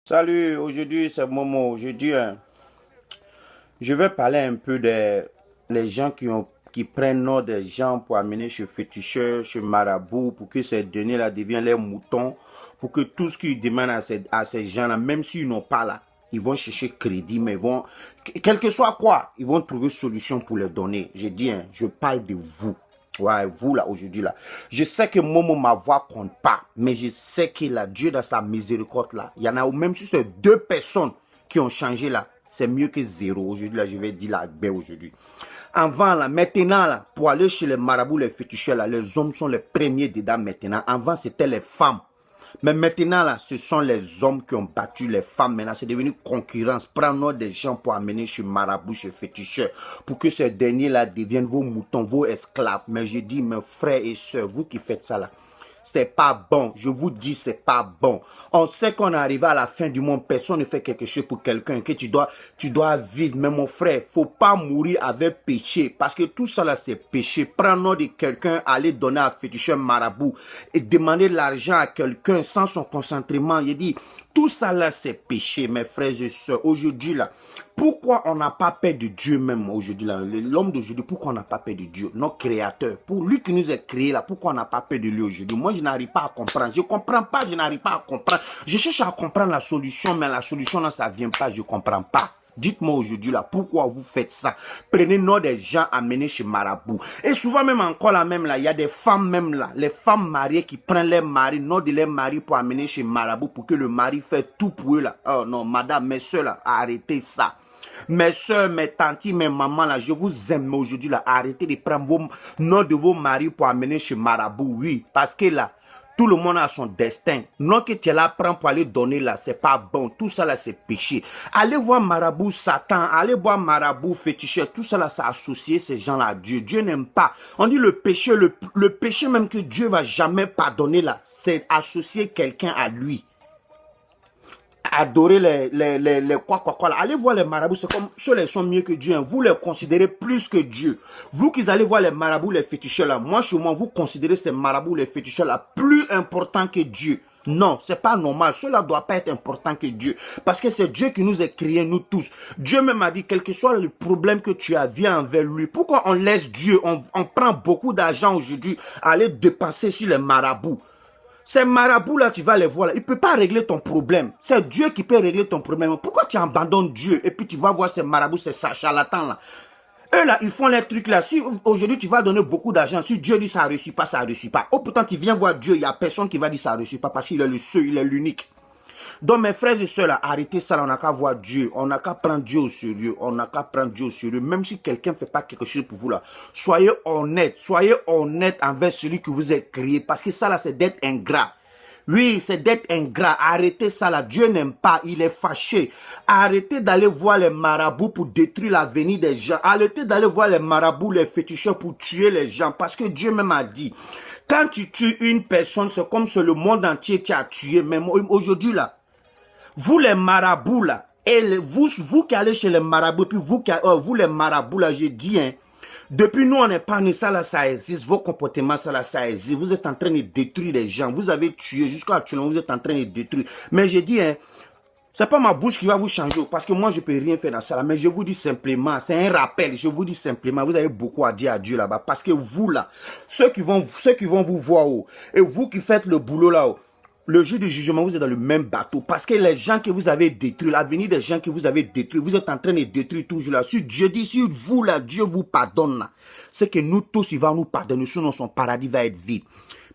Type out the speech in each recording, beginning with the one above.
Salut, aujourd'hui c'est Momo. Aujourd'hui, je vais parler un peu des les gens qui prennent nom des gens pour amener chez féticheur, chez marabout, pour que ces derniers-là deviennent les moutons, pour que tout ce qu'ils demandent à ces gens-là, même s'ils n'ont pas là, ils vont chercher crédit, mais ils vont, quel que soit quoi, ils vont trouver solution pour les donner. J'ai dit, je parle de vous. Ouais, vous là, aujourd'hui là. Je sais que Momo, ma voix compte pas, mais je sais que là, Dieu dans sa miséricorde là, il y en a même si c'est deux personnes qui ont changé là, c'est mieux que zéro. Aujourd'hui là, je vais dire la baie aujourd'hui. Avant là, maintenant là, pour aller chez les marabouts, les féticheurs là, les hommes sont les premiers dedans maintenant. Avant, c'était les femmes. Mais maintenant, là, ce sont les hommes qui ont battu les femmes. Maintenant, c'est devenu concurrence. Prenons des gens pour amener chez marabout, chez féticheur, pour que ces derniers-là deviennent vos moutons, vos esclaves. Mais je dis, mes frères et sœurs, vous qui faites ça là, c'est pas bon. Je vous dis, c'est pas bon. On sait qu'on est arrivé à la fin du monde. Personne ne fait quelque chose pour quelqu'un. Que tu dois vivre. Mais mon frère, faut pas mourir avec péché. Parce que tout ça là, c'est péché. Prendre nom de quelqu'un, aller donner à féticheur marabout et demander de l'argent à quelqu'un sans son consentement. Il dit, tout ça là, c'est péché, mes frères et sœurs. Aujourd'hui là, pourquoi on n'a pas peur de Dieu même aujourd'hui là? L'homme d'aujourd'hui, pourquoi on n'a pas peur de Dieu? Notre créateur. Pour lui qui nous a créé là, pourquoi on n'a pas peur de lui aujourd'hui? Moi, je n'arrive pas à comprendre. Je ne comprends pas, je n'arrive pas à comprendre. Je cherche à comprendre la solution, mais la solution là, ça ne vient pas, je ne comprends pas. Dites-moi aujourd'hui là, pourquoi vous faites ça? Prenez nom des gens amenés chez marabout. Et souvent même encore là même là, il y a des femmes même là, les femmes mariées qui prennent les maris, nom de les maris pour amener chez marabout pour que le mari fait tout pour eux là. Oh non, madame, mes soeurs là, arrêtez ça. Mes soeurs, mes tantes, mes mamans là, je vous aime aujourd'hui là, arrêtez de prendre vos noms de vos maris pour amener chez marabout, oui, parce que là, tout le monde a son destin. Non que tu la prends pour aller donner là, c'est pas bon. Tout ça là, c'est péché. Allez voir marabout Satan, allez voir marabout féticheur. Tout ça là, ça associe ces gens là à Dieu. Dieu n'aime pas. On dit le péché, le péché même que Dieu va jamais pardonner là, c'est associer quelqu'un à lui. Adorer les quoi. Allez voir les marabouts, c'est comme ceux-là sont mieux que Dieu. Hein. Vous les considérez plus que Dieu. Vous qui allez voir les marabouts, les féticheurs là, moi chez moi, vous considérez ces marabouts, les féticheurs là, plus importants que Dieu. Non, c'est pas normal. Cela doit pas être important que Dieu. Parce que c'est Dieu qui nous a créés, nous tous. Dieu même a dit, quel que soit le problème que tu as, viens envers lui. Pourquoi on laisse Dieu, on prend beaucoup d'argent aujourd'hui à aller dépenser sur les marabouts? Ces marabouts-là, tu vas les voir, là, il ne peut pas régler ton problème. C'est Dieu qui peut régler ton problème. Pourquoi tu abandonnes Dieu et puis tu vas voir ces marabouts, ces charlatans-là? Eux, là, ils font les trucs là. Si aujourd'hui, tu vas donner beaucoup d'argent, si Dieu dit ça ne réussit pas, ça ne réussit pas. Oh, pourtant, tu viens voir Dieu, il n'y a personne qui va dire ça ne réussit pas parce qu'il est le seul, il est l'unique. Donc mes frères et sœurs, là, arrêtez ça, là, on n'a qu'à voir Dieu, on n'a qu'à prendre Dieu au sérieux, on n'a qu'à prendre Dieu au sérieux, même si quelqu'un ne fait pas quelque chose pour vous là. Soyez honnête envers celui qui vous a créé, parce que ça là, c'est d'être ingrat. Oui, c'est d'être ingrat. Arrêtez ça là. Dieu n'aime pas. Il est fâché. Arrêtez d'aller voir les marabouts pour détruire l'avenir des gens. Arrêtez d'aller voir les marabouts, les féticheurs pour tuer les gens. Parce que Dieu même a dit, quand tu tues une personne, c'est comme si le monde entier t'a tué. Même aujourd'hui là, vous les marabouts là, et vous qui allez chez les marabouts, puis vous les marabouts là, j'ai dit, hein, depuis nous, on n'est pas né, ça là, ça existe. Vos comportements, ça là, ça existe. Vous êtes en train de détruire les gens. Vous avez tué, jusqu'à actuellement, vous êtes en train de détruire. Mais je dis, hein, c'est pas ma bouche qui va vous changer, parce que moi, je peux rien faire dans ça là. Mais je vous dis simplement, c'est un rappel. Je vous dis simplement, vous avez beaucoup à dire à Dieu là-bas. Parce que vous là, ceux qui vont vous voir haut, et vous qui faites le boulot là-haut, le jour du jugement, vous êtes dans le même bateau. Parce que les gens que vous avez détruits, l'avenir des gens que vous avez détruits, vous êtes en train de détruire toujours là. Si Dieu dit, si vous là, Dieu vous pardonne là, c'est que nous tous, il va nous pardonner, sinon son paradis va être vide.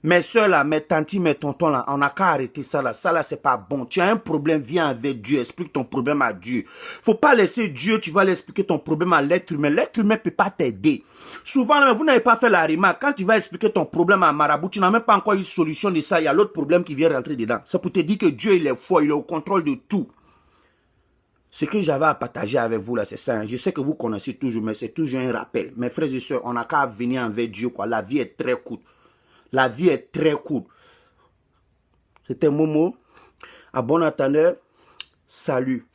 Mes soeurs là, mes tantes, mes tontons là, on n'a qu'à arrêter ça là. Ça là, c'est pas bon. Tu as un problème, viens avec Dieu, explique ton problème à Dieu. Faut pas laisser Dieu, tu vas l'expliquer ton problème à l'être humain. L'être humain peut pas t'aider. Souvent, vous n'avez pas fait la remarque. Quand tu vas expliquer ton problème à marabout, tu n'as même pas encore une solution de ça. Il y a l'autre problème qui vient rentrer dedans. C'est pour te dire que Dieu, il est fort, il est au contrôle de tout. Ce que j'avais à partager avec vous là, c'est ça. Hein. Je sais que vous connaissez toujours, mais c'est toujours un rappel. Mes frères et sœurs, on n'a qu'à venir envers Dieu, quoi. La vie est très courte. La vie est très courte. C'était Momo. À bon entendeur, salut.